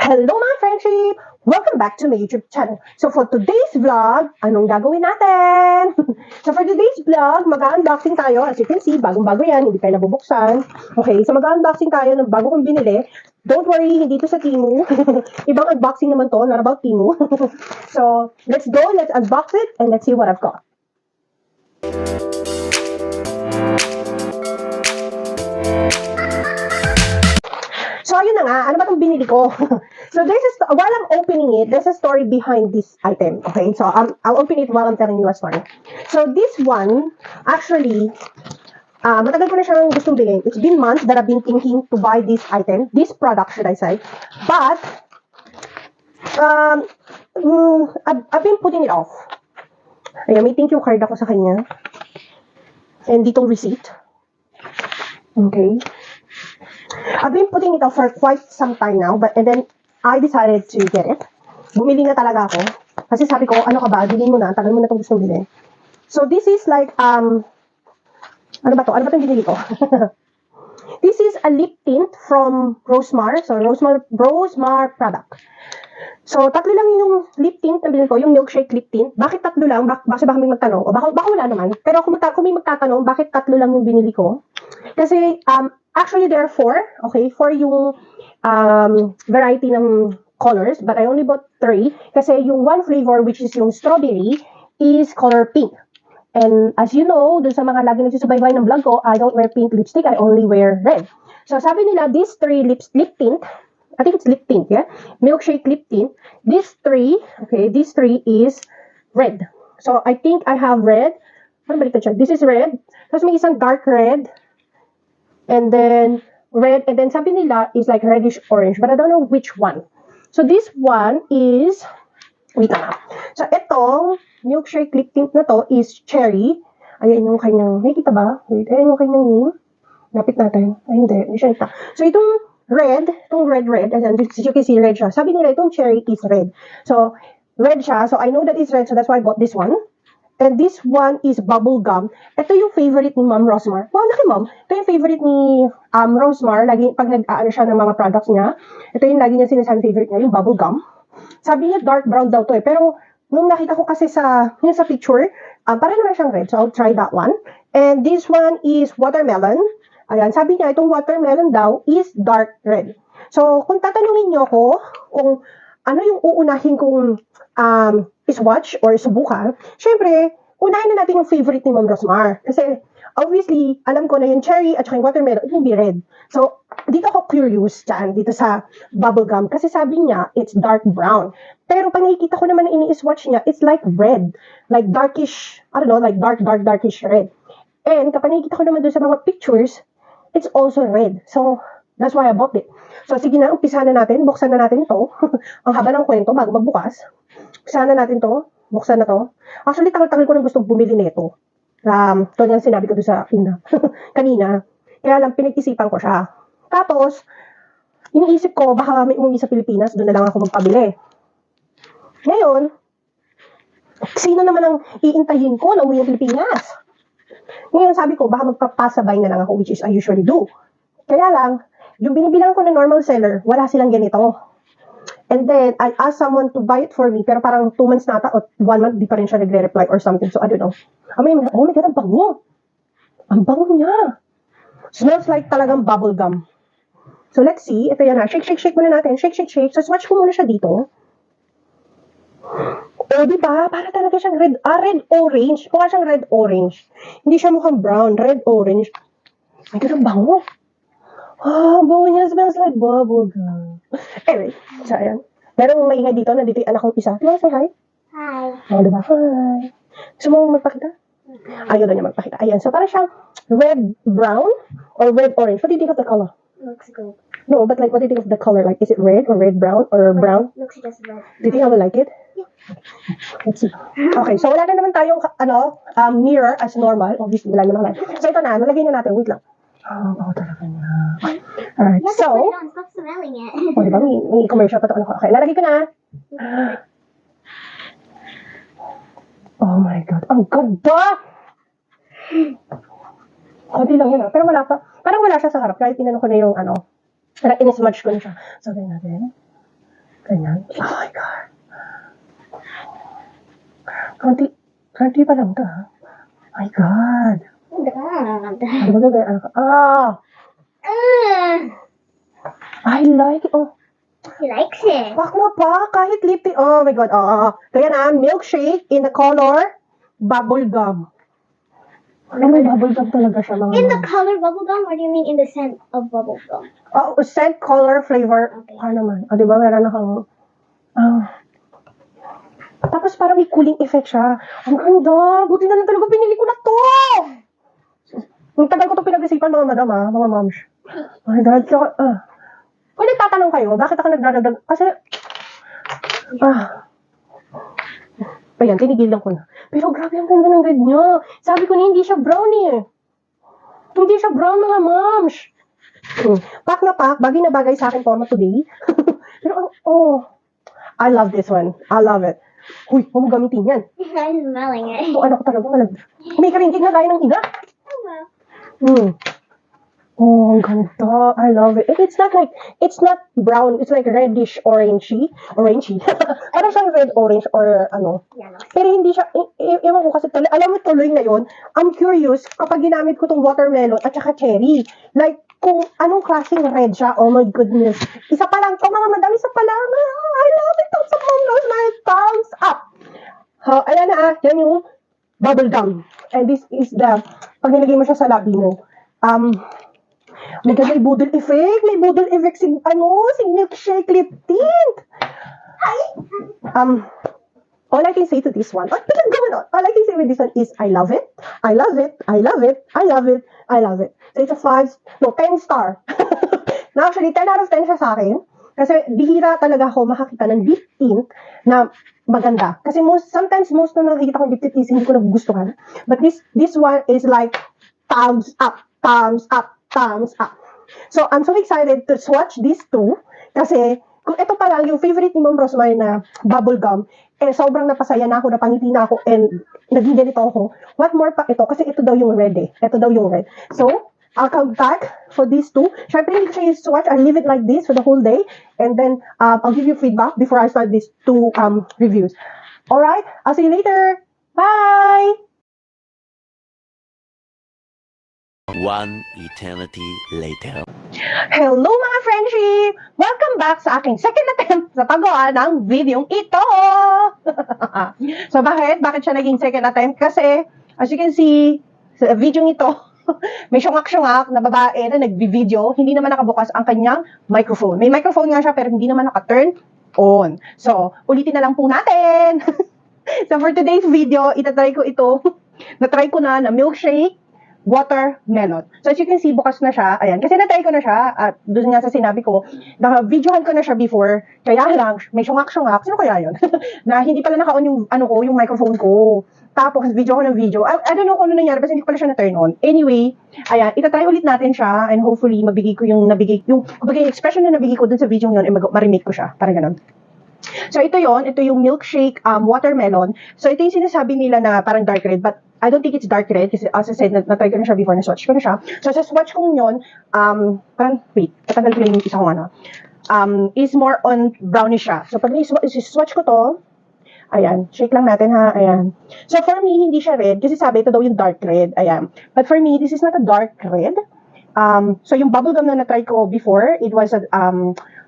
Hello mga friendship! Welcome back to my YouTube channel. So for today's vlog, anong gagawin natin? So for today's vlog, mag-unboxing tayo. As you can see, bagong-bago yan, hindi tayo nabubuksan. Okay, so mag-unboxing tayo ng bago kong binili. Don't worry, hindi to sa Temu. Ibang unboxing naman to, not about Temu. So let's go, let's unbox it, and let's see what I've got. So, ayun na nga. Ano ba itong binili ko? So, while I'm opening it, there's a story behind this item. Okay? So, I'll open it while I'm telling you a story. So, this one, actually, matagal ko na siyang gustong bilhin. It's been months that I've been thinking to buy this item. This product, should I say. But, I've been putting it off. Ayan, may thank you card ako sa kanya. And ditong receipt. Okay. I've been putting it off for quite some time now, and then I decided to get it. Bumili na talaga ako. Kasi sabi ko, ano ka ba, bilhin mo na, tagal mo na itong gusto bilhin. So this is like, ano ba itong binili ko? This is a lip tint from Rosemar. So Rosemar product. So tatlo lang yung lip tint na bilhin ko, yung milkshake lip tint. Bakit tatlo lang? Baka may magtanong. O baka wala naman. Pero kung may magtatanong, bakit tatlo lang yung binili ko? Kasi, actually, there are 4, okay? 4 yung variety ng colors, but I only bought 3 kasi yung one flavor, which is yung strawberry, is color pink. And as you know, dun sa mga lagi nagsusubaybay ng vlog ko, I don't wear pink lipstick, I only wear red. So sabi nila, these 3 lip tint, I think it's lip tint, yeah? Milkshake lip tint. These 3, okay, these 3 is red. So I think I have red. Ano balik siya? This is red. Tapos may isang dark red. And then red, and then sabi nila is like reddish orange, but I don't know which one. So this one is, wait na. So itong milkshake lip tint na to is cherry. Ayan yung kanyang, nakikita ba? Wait, ayan yung kanyang name. Lapit natin. Ay, hindi siya ita. So itong red, ayan, as you can see, red siya. Sabi nila itong cherry is red. So red siya, so I know that it's red, so that's why I bought this one. And this one is bubble gum. Ito yung favorite ni Ma'am Rosemar. Wow, laki Ma'am. Ito yung favorite ni Rosemar. Lagi, pag nag-aano siya ng mga products niya, ito yung lagi niya sinasabi favorite niya, yung bubble gum. Sabi niya dark brown daw to eh. Pero nung nakita ko kasi sa picture, parang naman siyang red. So I'll try that one. And this one is watermelon. Ayan, sabi niya itong watermelon daw is dark red. So kung tatanungin niyo ako kung ano yung uunahin kong swatch or subukan, syempre, unahin na natin yung favorite ni Ma'am Rosemar. Kasi, obviously, alam ko na yung cherry at saka yung watermelon, it will be red. So, dito ako curious dyan, dito sa bubblegum. Kasi sabi niya, it's dark brown. Pero pag nakikita ko naman na ini-swatch niya, it's like red. Like darkish, I don't know, like darkish red. And kapag nakikita ko naman doon sa mga pictures, it's also red. So, that's why I bought it. So, sige na, umpisahan na natin. Buksan na natin ito. Ang haba ng kwento bago magbukas. Umpisahan na natin to. Buksan na to. Actually, tagal-tagal ko nang gustong bumili nito. Ito yung sinabi ko doon sa kanina. Kaya lang, pinag-isipan ko siya. Tapos, iniisip ko, baka may umuwi sa Pilipinas, doon na lang ako magpabili. Ngayon, sino naman ang iintayin ko na umuwi ng Pilipinas? Ngayon, sabi ko, baka magpapasabay na lang ako, which is I usually do. Kaya lang, yung binibilang ko na normal seller, wala silang ganito. And then, I asked someone to buy it for me, pero parang 2 months nata, o 1 month, di pa rin siya nagre-reply or something. So, I don't know. Oh my God, ang bango. Ang bango niya. Smells like talagang bubble gum. So, let's see. Ito yan na. Shake muna natin. Shake. So, swatch ko muna siya dito. Oh, diba? Para talaga siyang red-orange. Mukha siyang red-orange. Hindi siya mukhang brown. Red-orange. Ay, ganun bango. Oh, bango niya. Smells like bubble gum. Anyway, so ayan. Merong maingay dito. Nandito yung anak kong isa. Diba, say hi? Hi. Oh, diba? Hi. Gusto mo magpakita? Ayaw na niya magpakita. Ayan. So, parang siyang red-brown or red-orange. What do you think of the color? Looks good. No, but like, what do you think of the color? Like, is it red or red-brown or brown? Looks just red. Do you think I will like it? Yeah. Let's see. Okay, so wala na naman tayong, mirror as normal. Obviously, wala naman. So, ito na. Nalagay na natin. Wait lang. Oh, talaga niya. Alright, You have so, to put it on. Stop smelling it. oh, diba? May commercial pa to. Okay, lalagay ko na. Oh my God. Ang ganda! Konti lang yun, pero wala pa. Parang wala siya sa harap. Kahit tinanong ko na yung, parang in-smudge ko na siya. So, gawin natin. Ganyan. Oh my God. Konti pa lang to, ha? My God. God. Ano ba gagawin? I like it. Oh, He likes it. bakla pa. Kahit lipstick. Oh my God. Kaya na, milkshake in the color bubble gum. May bubble gum talaga siya, mga In the ma'am. color bubblegum, or do you mean in the scent of bubblegum? Scent, color, flavor. Okay. Ano naman? Di ba meron akong... Tapos parang may cooling effect siya. Ang ganda. Buti na lang talaga pinili ko na to. Ang tagal ko ito pinag-isipan, mga madam, mga moms. Oh my God. Kung nagtatanong kayo, bakit ako nagdadagdag? Kasi, ayan, tinigilan ko na. Pero grabe ang ganda ng red niya. Sabi ko na, hindi siya brown eh. Hindi siya brown, mga moms. Pack na pack, bagay na bagay sa akin forma today. Pero, I love this one. I love it. Huy, huwag mo gamitin yan. I'm smelling it. Ito, ano ko talaga malag. May karingkig na gaya ng ina. Oh, wow. Oh, ang ganda. I love it. It's not brown. It's like reddish, orangey. Parang siyang red, orange, or ano. Yellow. Pero hindi siya, ewan ko kasi tuloy, alam mo tuloy ngayon, I'm curious kapag ginamit ko tong watermelon at saka cherry. Like, kung anong klaseng red siya, oh my goodness. Isa pa lang to, mga madami, isa pa lang. I love it. Thumbs up, mom. My thumbs up. Ayan na, yan yung bubble gum. And this is the, pag nilagay mo siya sa labi mo, may budol effect. May budol effect si milkshake lip tint. All I can say to this one, all I can say with this one is, I love it. I love it. I love it. I love it. I love it. So it's a 10 star. Na actually, 10 out of 10 siya sa akin. Kasi bihira talaga ako makakita ng lip tint na maganda. Kasi sometimes most na nakikita ko lip tint is hindi ko nagugustuhan. But this one is like, thumbs up, thumbs up, thumbs up. So, I'm so excited to swatch these two kasi kung ito pa lang yung favorite ni Ma'am Rosemary na bubble gum, sobrang napasaya na ako, napangiti na ako, and naging ganito ako. What more pa ito? Kasi ito daw yung red eh. Ito daw yung red. So, I'll come back for these two. Syempre, hindi ko siya swatch. I'll leave it like this for the whole day. And then, I'll give you feedback before I start these two reviews. Alright? I'll see you later. Bye! One eternity later. Hello mga friendship! Welcome back sa aking second attempt sa paggawa ng video ito! So bakit? Bakit siya naging second attempt? Kasi, as you can see, sa video ito, may syungak-syungak na babae na nagbi-video, hindi naman nakabukas ang kanyang microphone. May microphone nga siya pero hindi naman naka-turn on. So, ulitin na lang po natin! So for today's video, itatry ko ito. Na-try ko na milkshake watermelon. So as you can see, bukas na siya. Ayan. Kasi na-try ko na siya. At doon nga sa sinabi ko, na-videohan ko na siya before. Kaya lang, may syungak-syungak. Sino kaya yun? Na hindi pala naka-on yung, yung microphone ko. Tapos, video ko ng video. I don't know kung ano nangyari, kasi hindi ko pala siya na-turn on. Anyway, ayan, itatry ulit natin siya. And hopefully, mabigay ko yung expression na nabigay ko dun sa video yun, ma-remake ko siya. Parang ganun. So, ito yung milkshake watermelon. So, ito yung sinasabi nila na parang dark red, but I don't think it's dark red kasi as I said, na-try ko na siya before, na-swatch ko na siya. So, sa swatch kong yun, patagal ko yung isa kong is more on brownish siya. So, pag swatch ko to, ayan, shake lang natin ha, ayan. So, for me, hindi siya red kasi sabi ito daw yung dark red, ayan. But for me, this is not a dark red. So, yung bubblegum na na-try ko before, it was a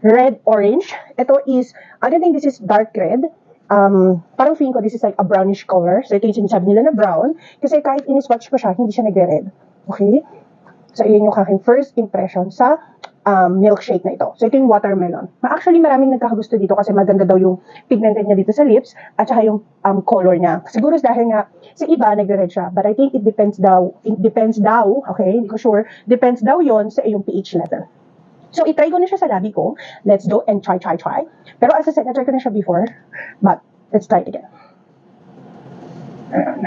red-orange. Ito is, I don't think this is dark red. Parang feeling ko this is like a brownish color. So, ito yung sinasabi nila na brown. Kasi kahit in-swatch ko siya, hindi siya nagre-red. Okay? So, yun yung aking first impression sa milkshake na ito. So, ito yung watermelon. Actually, maraming nagkakagusto dito kasi maganda daw yung pigmented niya dito sa lips at saka yung color niya. Siguro dahil nga sa iba, nagre-red siya. But I think it depends daw, okay? Hindi ko sure. Depends daw yon sa iyong pH level. So, itry ko na siya sa labi ko. Let's go and try. Pero as I said, na-try ko na siya before. But, let's try it again. Ayan.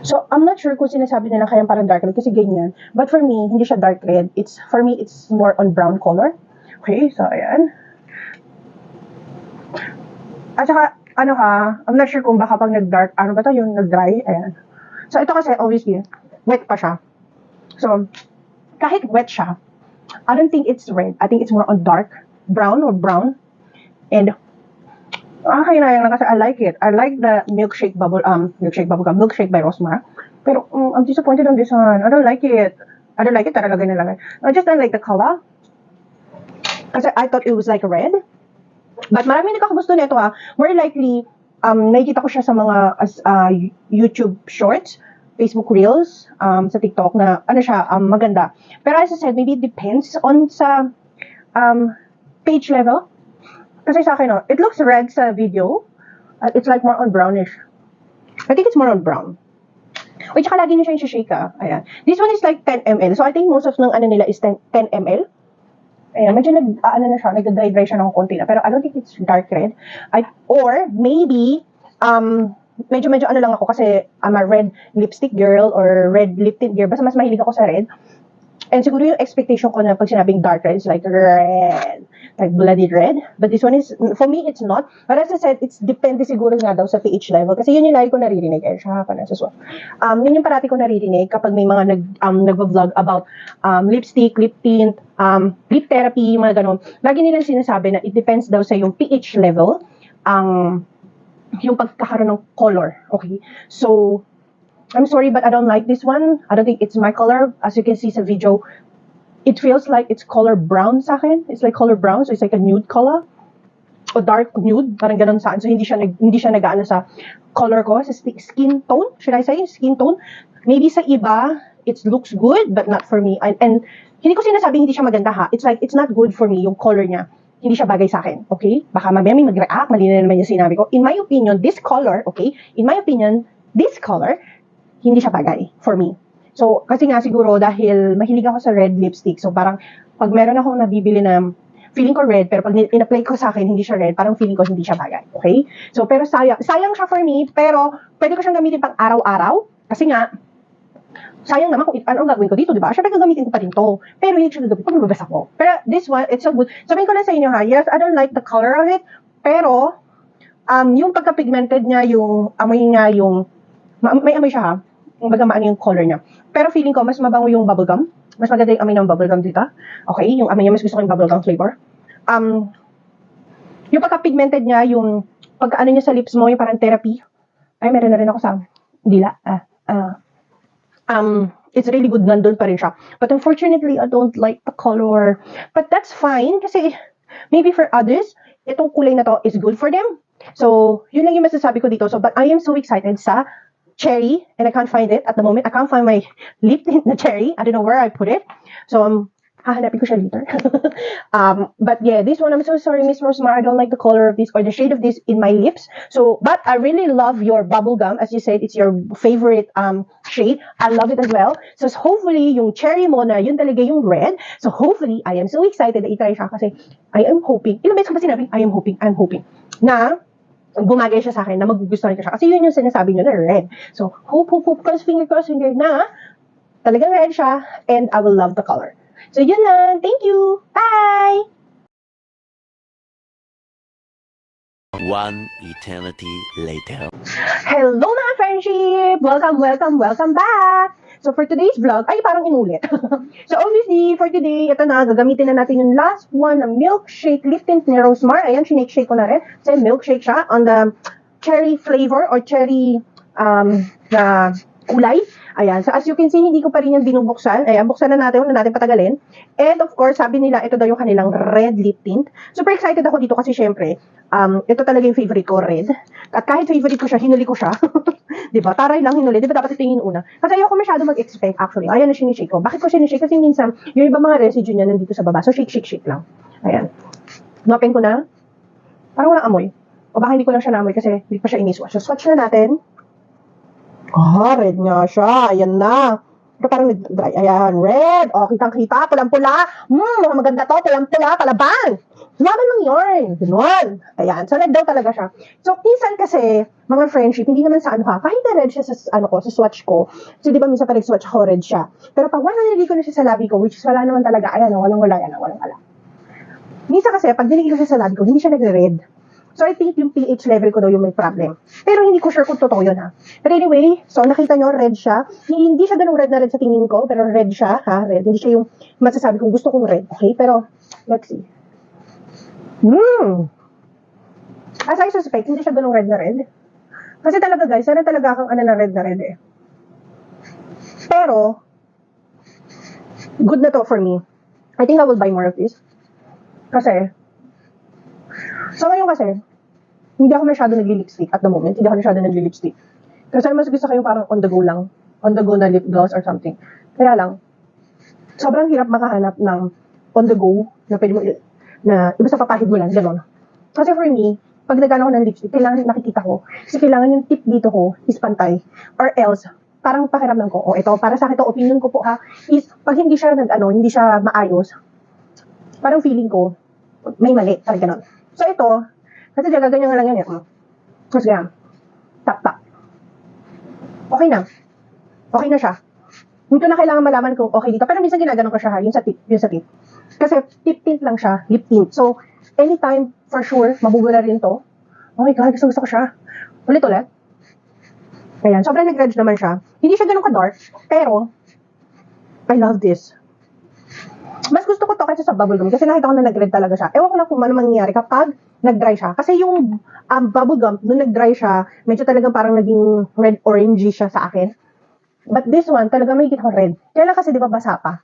So, I'm not sure kung sinasabi nila kayang parang dark red kasi ganyan. But for me, hindi siya dark red. For me, it's more on brown color. Okay, so ayan. At saka, I'm not sure kung baka pag nag-dark, yung nag-dry, ayan. So, ito kasi, obviously, wet pa siya. So, kahit wet siya, I don't think it's red. I think it's more on dark brown or brown. And kinayang lang kasi I like it. I like the milkshake milkshake by Rosmar. Pero I'm disappointed on this one. I don't like it. Talaga nilagay. I just don't like the color. Kasi I thought it was like red. But marami nagkakagusto nito More likely, nakikita ko siya sa mga YouTube shorts, Facebook Reels, sa TikTok na maganda. Pero as I said, maybe it depends on sa page level. Kasi sa akin, it looks red sa video. It's like more on brownish. I think it's more on brown. Wait, tsaka lagi niyo siya i-shake Ayan. This one is like 10 ml. So I think most of ng nila is 10 ml. Ayan, medyo nagda-dry siya ng konti na. Pero I don't think it's dark red. Or maybe, medyo lang ako kasi I'm a red lipstick girl or red lip tint girl. Basta mas mahilig ako sa red. And siguro yung expectation ko na pag sinabing dark red is like red. Like bloody red. But this one is, for me, it's not. But as I said, it's depende siguro nga daw sa pH level. Kasi yun yung lagi ko naririnig. Yun yung parati ko naririnig kapag may mga nag-vlog about lipstick, lip tint, lip therapy, mga ganon. Lagi nilang sinasabi na it depends daw sa yung pH level, yung pagkakaroon ng color. Okay? So, I'm sorry but I don't like this one. I don't think it's my color. As you can see sa video, it feels like it's color brown sa akin. It's like color brown, so it's like a nude color. O dark nude, parang ganun saan. So hindi siya nag-aano sa color ko, sa skin tone, should I say? Skin tone. Maybe sa iba, it looks good, but not for me. And hindi ko sinasabing hindi siya maganda It's like, it's not good for me, yung color niya. Hindi siya bagay sa akin, okay? Baka mamaya may mag-react, mali na naman yung sinabi ko. In my opinion, this color, hindi siya bagay for me. So, kasi nga siguro dahil mahilig ako sa red lipstick. So, parang pag meron akong nabibili na feeling ko red, pero pag in-apply ko sa akin, hindi siya red, parang feeling ko hindi siya bagay. Okay? So, pero sayang siya for me, pero pwede ko siyang gamitin pang araw-araw. Kasi nga, sayang naman kung ano gagawin ko dito, di ba? Syempre gagamitin ko pa rin to. Pero hindi siya gagawin pag magbabasa ko. Pero this one, it's so good. Sabihin ko lang sa inyo yes, I don't like the color of it, pero yung pagka-pigmented niya, yung amoy niya, may amoy siya Kumbaga maano yung color niya. Pero feeling ko, mas mabango yung bubblegum. Mas maganda yung amoy ng bubblegum dito. Okay? Yung amoy niya, mas gusto ko yung bubblegum flavor. Yung pagka-pigmented niya, yung pagka-ano niya sa lips mo, yung parang therapy. Ay, meron na rin ako sa dila. It's really good. Nandun pa rin siya. But unfortunately, I don't like the color. But that's fine. Kasi maybe for others, itong kulay na to is good for them. So, yun lang yung masasabi ko dito. So, but I am so excited sa cherry, and I can't find it at the moment. I can't find my lip tint na cherry. I don't know where I put it. So, hahanapin ko siya later. But yeah, this one, I'm so sorry, Miss Rosemar. I don't like the color of this or the shade of this in my lips. So, but I really love your bubblegum. As you said, it's your favorite shade. I love it as well. So, hopefully, yung cherry mo na, yun talaga yung red. So, hopefully, I am so excited na itry siya kasi I am hoping, ilang beses ko ba sinabing, I'm hoping, na bumagay siya sa akin, na magugustuhan ko siya. Kasi yun yung sinasabi nyo na red. So, hope, finger na talagang red siya, and I will love the color. So, yun lang. Thank you. Bye! One eternity later. Hello mga friendship! Welcome back! So, for today's vlog, ay parang inulit. So, obviously, for today, ito na, gagamitin na natin yung last one na milkshake lip tint ni Rosemar. Ayan, shake ko na rin. So, milkshake siya on the cherry flavor or cherry na kulay. Ayan. So, as you can see, hindi ko pa rin yan binubuksan. Ayan, buksan na natin. Huwag na natin patagalin. And, of course, sabi nila, ito daw yung kanilang red lip tint. Super excited ako dito kasi, syempre, ito talaga yung favorite ko, red. At kahit favorite ko siya, hinuli ko siya. Diba? Taray lang hinuli. Diba dapat itingin una? Kasi ayoko masyado mag-expect, actually. Ayan na sinishake ko. Bakit ko sinishake? Kasi minsan, yung iba mga residue niya nandito sa baba. So, shake lang. Ayan. Open ko na. Parang walang amoy. O baka hindi ko lang siya naamoy kasi hindi pa siya iniswatch. So, swatch na natin. Red nga siya. Ayan na. Ito parang nag-dry. Ayan, red. O, kitang-kita. Pulang-pula. Mukhang maganda to. Pulang-pula. Palaban. Laban lang yun. Ganun. Ayan. So, red daw talaga siya. So, minsan kasi, mga friendship, hindi naman sa kahit na red siya sa, sa swatch ko. So, di ba, minsan pa nag-swatch ako, red siya. Pero pag niligay ko na siya sa labi ko, which is wala naman talaga, ayan, walang-wala. Minsan kasi, pag niligay ko siya sa labi ko, hindi siya nagre-red. So, I think yung pH level ko daw yung may problem. Pero hindi ko sure kung totoo yun, ha. But anyway, so nakita nyo, red siya. Hindi siya ganung red na red sa tingin ko, pero red siya, ha, red. Hindi siya yung masasabi kong gusto kong red, okay? Pero, let's see. As I suspect, hindi siya ganung red na red. Kasi talaga guys, sana talaga akong na red eh. Pero, good na to for me. I think I will buy more of this. Kasi, so ngayon kasi, hindi ako masyado nagli-lipstick at the moment. Hindi ako masyado nagli-lipstick. Kasi mas gusto ko yung parang on the go lang. On the go na lip gloss or something. Kaya lang, sobrang hirap makahanap ng on the go na pwede mo, na iba sa papahid mo lang, gano'n. Kasi for me, pag nagano ko ng lipstick, kailangan nakikita ko. Kasi kailangan yung tip dito ko is pantay. Or else, parang pakiramdam ko, ito, para sa akin, ito, opinion ko po ha, is pag hindi siya hindi siya maayos, parang feeling ko, may mali, parang gano'n. So ito, kasi gaganyan nga lang yan, tapos ganyan, tap. Okay na. Okay na siya. Hindi ko na kailangan malaman kung okay dito. Pero minsan ginaganon ko siya ha, yung sa tip. Kasi tip tint lang siya, lip tint. So, anytime, for sure, mabubula rin to. Oh my God, gusto ko siya. Ulit. Ayan, sobrang nag-red naman siya. Hindi siya ganun ka-dark, pero, I love this. Mas gusto ko to kasi sa bubblegum, kasi nakita ko na nag-red talaga siya. Ewan ko lang kung ano mangyayari kapag nag-dry siya. Kasi yung bubblegum, nung nag-dry siya, medyo talagang parang naging red-orangey siya sa akin. But this one, talaga may kita ko red. Kaya lang kasi di ba basa pa?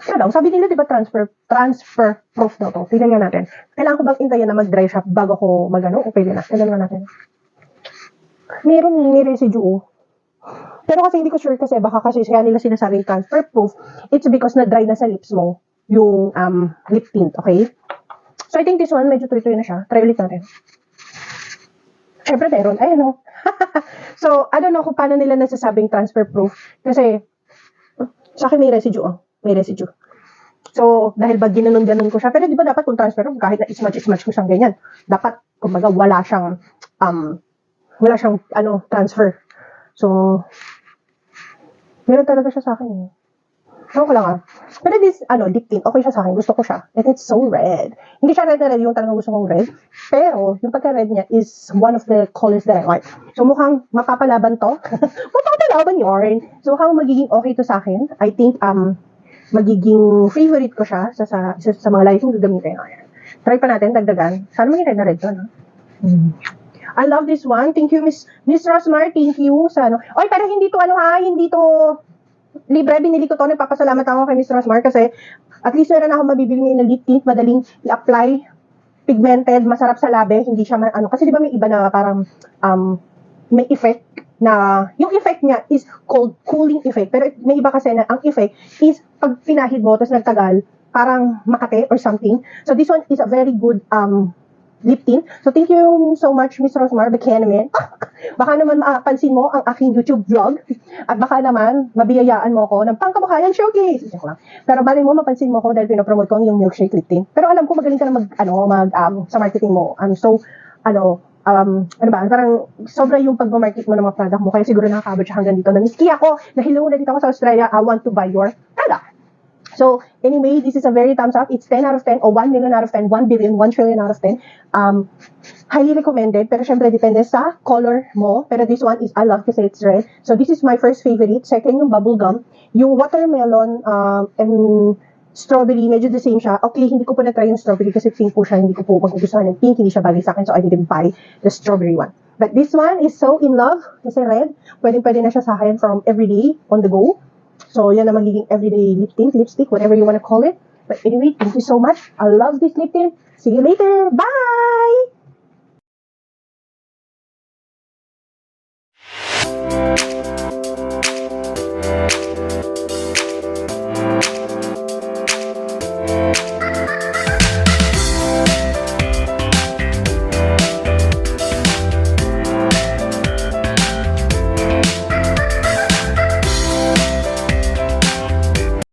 Kaya daw, sabi nila di ba transfer proof daw to. Tignan nga natin. Kailangan ko bang intayin na mag-dry siya bago ko mag-ano? O pwede na. Tignan nga natin. May residue. Pero kasi hindi ko sure kasi baka kasi kaya nila sinasabing transfer proof. It's because na-dry na sa lips mo yung lip tint, okay? So I think this one, medyo tuloy-tuloy na siya. Try ulit natin. Siyempre meron. Ayan o. So, I don't know kung paano nila nasasabing transfer proof. Kasi, sa akin may residue, May residue. So, dahil ba ginanon-ganon ko siya. Pero di ba dapat kung transfer proof, kahit na ismatch ko siyang ganyan. Dapat, kumbaga, wala siyang, transfer. So, meron talaga siya sa akin. Ewan ko lang Pero this, lip tint, okay siya sa akin. Gusto ko siya. And it's so red. Hindi siya red na red yung talagang gusto kong red. Pero, yung pagka-red niya is one of the colors that I like. So, mukhang mapapalaban to. Mapapalaban yarn. So, mukhang magiging okay to sa akin. I think, magiging favorite ko siya sa mga live kong gagamitin. Ayan. Try pa natin, dagdagan. Sana maging red na red to, no? I love this one. Thank you, Miss Rosmar. Thank you sa Oy, pero hindi to hindi to libre. Binili ko to. Nagpapasalamat ako kay Miss Rosmar kasi at least meron ako mabibili ngayon na lip tint. Madaling i-apply. Pigmented. Masarap sa labi. Hindi siya kasi di ba may iba na parang may effect na yung effect niya is called cooling effect. Pero may iba kasi na ang effect is pag pinahid mo tapos nagtagal parang makate or something. So this one is a very good lip tint. So, thank you so much, Miss Rosmar Buchanan. Baka naman mapansin mo ang aking YouTube vlog. At baka naman, mabiyayaan mo ako ng pangkabuhayan showcase. Pero bali mo, mapansin mo ko dahil pinopromote ko yung milkshake lip tint. Pero alam ko, magaling ka na sa marketing mo. Parang sobra yung pag-market mo ng mga product mo. Kaya siguro nakakabot siya hanggang dito. Namiski ako, hello, nandito ako sa Australia. I want to buy your product. So, anyway, this is a very thumbs up. It's 10 out of 10 or 1 million out of 10, 1 billion, 1 trillion out of 10. Highly recommended, pero syempre depende sa color mo. Pero this one is, I love kasi it's red. So, this is my first favorite. Second, yung bubble gum. Yung watermelon and strawberry, medyo the same siya. Okay, hindi ko po na-try yung strawberry kasi pink po siya. Hindi ko po magugustuhan ng pink. Hindi siya bagay sa akin, so I didn't buy the strawberry one. But this one is so in love kasi red. Pwede na siya sa akin from everyday on the go. So, yan na magiging everyday lip tint, lipstick, whatever you want to call it. But anyway, thank you so much. I love this lip tint. See you later. Bye!